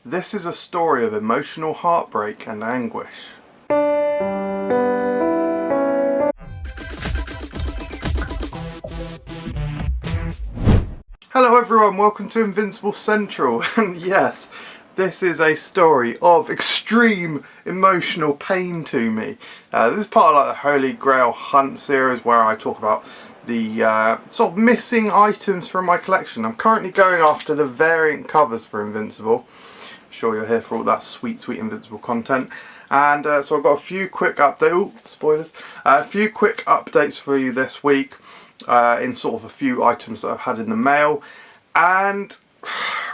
This is a story of emotional heartbreak and anguish. Hello everyone, welcome to Invincible Central, and yes, this is a story of extreme emotional pain to me. This is part of like the Holy Grail Hunt series where I talk about the sort of missing items from my collection. I'm currently going after the variant covers for Invincible. I'm sure you're here for all that sweet Invincible content. And so I've got a few quick spoilers. A few quick updates for you this week in sort of a few items that I've had in the mail. And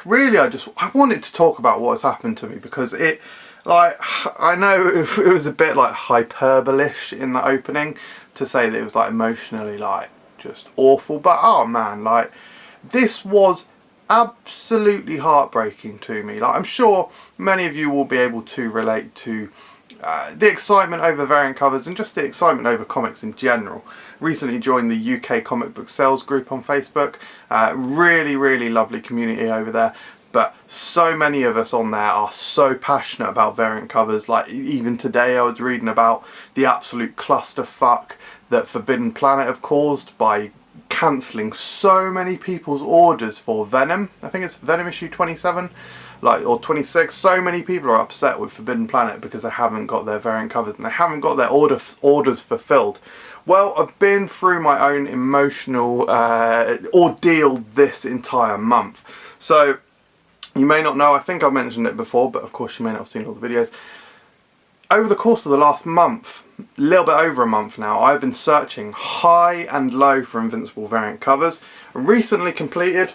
really I wanted to talk about what has happened to me, because I know it was a bit like hyperbole-ish in the opening to say that it was like emotionally like just awful, but oh man, like this was absolutely heartbreaking to me. Like I'm sure many of you will be able to relate to the excitement over variant covers and just the excitement over comics in general. Recently joined the UK comic book sales group on Facebook. Really lovely community over there. But so many of us on there are so passionate about variant covers. Like even today I was reading about the absolute clusterfuck that Forbidden Planet have caused by cancelling so many people's orders for Venom. I think it's Venom issue 27. Or 26, so many people are upset with Forbidden Planet because they haven't got their variant covers and they haven't got their orders fulfilled. Well, I've been through my own emotional ordeal this entire month. So, you may not know, I think I mentioned it before, but of course you may not have seen all the videos. Over the course of the last month, a little bit over a month now, I've been searching high and low for Invincible variant covers. I recently completed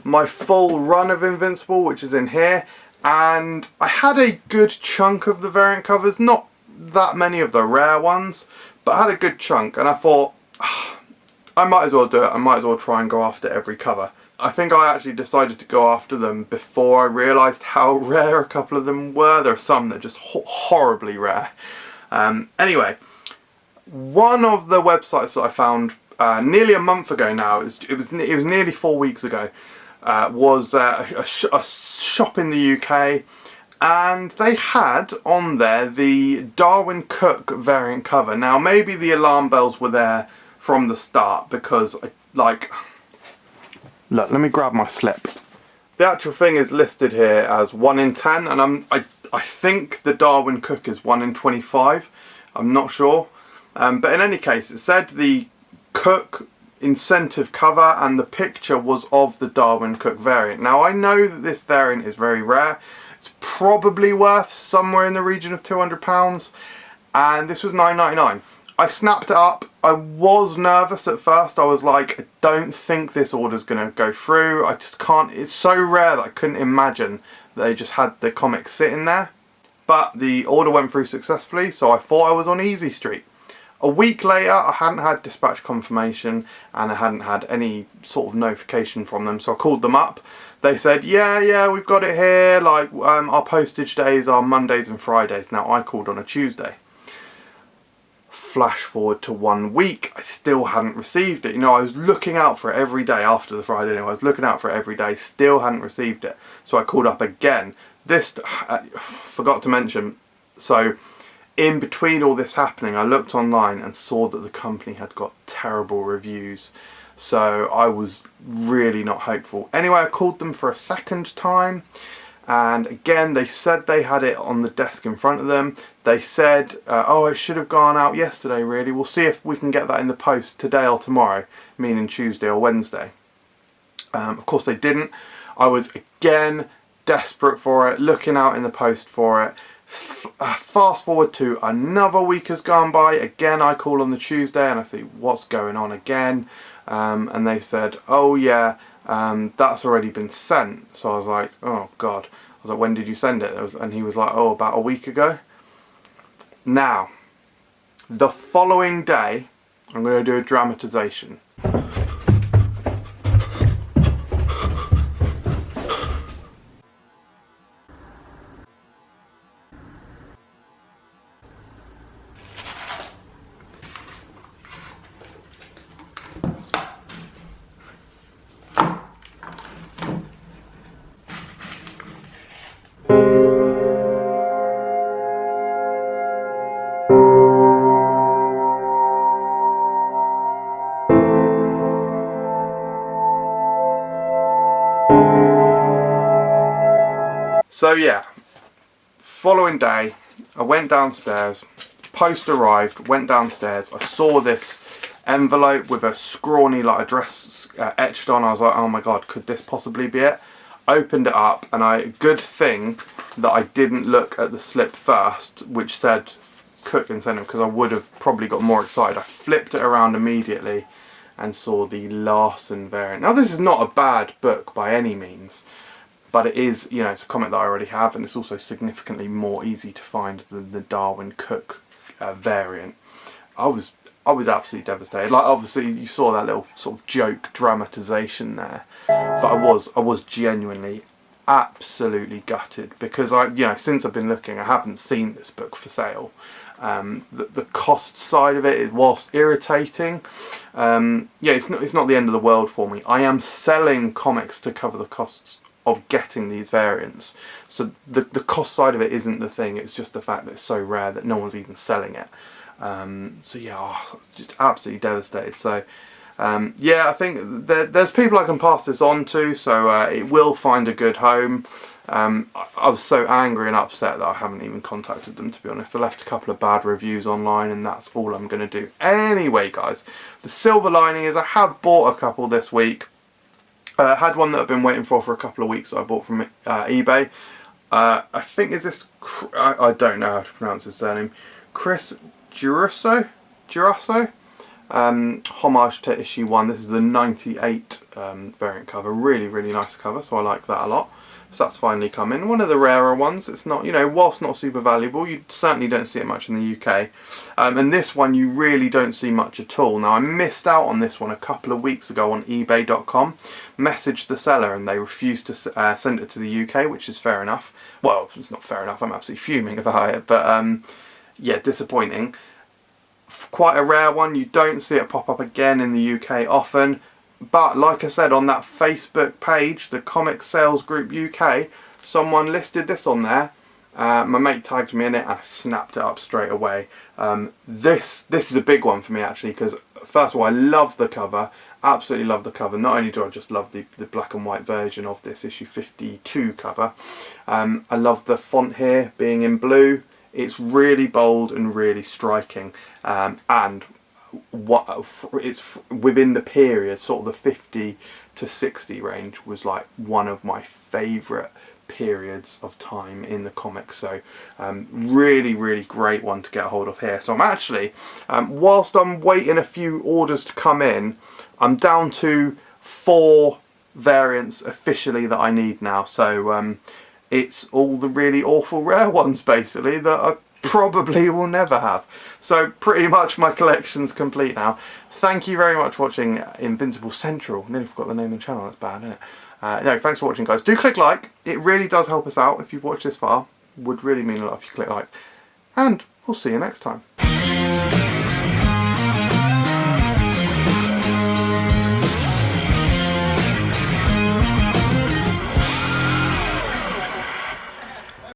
my full run of Invincible, which is in here, and I had a good chunk of the variant covers, not that many of the rare ones, but I had a good chunk, and I thought I might as well do it. I might as well try and go after every cover. I think I actually decided to go after them before I realised how rare a couple of them were. There are some that are just horribly rare. Anyway, one of the websites that I found nearly a month ago now, it was nearly 4 weeks ago, was a shop in the UK, and they had on there the Darwyn Cooke variant cover. Now maybe the alarm bells were there from the start, because look, let me grab my slip. The actual thing is listed here as 1 in 10, and I think the Darwyn Cooke is 1 in 25. I'm not sure, but in any case, it said the Cooke incentive cover and the picture was of the Darwyn Cooke variant. Now I know that this variant is very rare. It's probably worth somewhere in the region of £200, and this was £9.99. I snapped it up. I was nervous at first. I was like, I don't think this order's going to go through. I just can't. It's so rare that I couldn't imagine that they just had the comic sitting there. But the order went through successfully, so I thought I was on easy street. A week later, I hadn't had dispatch confirmation and I hadn't had any sort of notification from them, so I called them up. They said, yeah, we've got it here, like our postage days are Mondays and Fridays. Now I called on a Tuesday. Flash forward to 1 week, I still hadn't received it. You know, I was looking out for it every day after the Friday anyway. I was looking out for it every day, still hadn't received it. So I called up again. This, forgot to mention, so in between all this happening, I looked online and saw that the company had got terrible reviews. So I was really not hopeful. Anyway, I called them for a second time, and again they said they had it on the desk in front of them. They said, oh, it should have gone out yesterday really. We'll see if we can get that in the post today or tomorrow, meaning Tuesday or Wednesday. Of course they didn't. I was again desperate for it, looking out in the post for it. Fast forward to another week has gone by. Again I call on the Tuesday and I see what's going on again, and they said, oh yeah, that's already been sent. So I was like, oh god. I was like, when did you send it? And he was like, oh, about a week ago. Now the following day I'm going to do a dramatization. So yeah, following day, I went downstairs, post arrived, went downstairs, I saw this envelope with a scrawny like address etched on. I was like, oh my god, could this possibly be it? Opened it up, and good thing that I didn't look at the slip first, which said Cooke Incentive, because I would have probably got more excited. I flipped it around immediately and saw the Larson variant. Now this is not a bad book by any means, but it is, you know, it's a comic that I already have, and it's also significantly more easy to find than the Darwyn Cooke variant. I was absolutely devastated. Like, obviously you saw that little sort of joke dramatization there, but I was genuinely absolutely gutted, because since I've been looking, I haven't seen this book for sale. The cost side of it, whilst irritating, it's not the end of the world for me. I am selling comics to cover the costs of getting these variants, so the cost side of it isn't the thing. It's just the fact that it's so rare that no one's even selling it. So yeah, just absolutely devastated. So yeah, I think there's people I can pass this on to, so it will find a good home. I was so angry and upset that I haven't even contacted them, to be honest. I left a couple of bad reviews online, and that's all I'm going to do. Anyway guys, the silver lining is I have bought a couple this week. Had one that I've been waiting for a couple of weeks that I bought from eBay. I think I don't know how to pronounce his surname. Chris Giurasso? Homage to issue 1. This is the 98 variant cover. Really, really nice cover, so I like that a lot. So that's finally come in. One of the rarer ones. It's not, whilst not super valuable, you certainly don't see it much in the UK. And this one you really don't see much at all. Now I missed out on this one a couple of weeks ago on ebay.com. Messaged the seller and they refused to send it to the UK, which is fair enough. Well, it's not fair enough, I'm absolutely fuming about it, but yeah, disappointing. Quite a rare one, you don't see it pop up again in the UK often. But like I said, on that Facebook page, the Comic Sales Group UK, someone listed this on there. My mate tagged me in it and I snapped it up straight away. This is a big one for me actually, because first of all I love the cover, absolutely love the cover. Not only do I just love the black and white version of this issue 52 cover, I love the font here being in blue. It's really bold and really striking, and it's within the period, sort of the 50 to 60 range was like one of my favourite periods of time in the comics. So really, really great one to get a hold of here. So I'm actually, whilst I'm waiting a few orders to come in, I'm down to 4 variants officially that I need now. So it's all the really awful rare ones basically that I probably will never have. So pretty much my collection's complete now. Thank you very much for watching Invincible Central. Nearly forgot the name of the channel, that's bad, isn't it? No, thanks for watching guys. Do click like, it really does help us out if you've watched this far. Would really mean a lot if you click like. And we'll see you next time.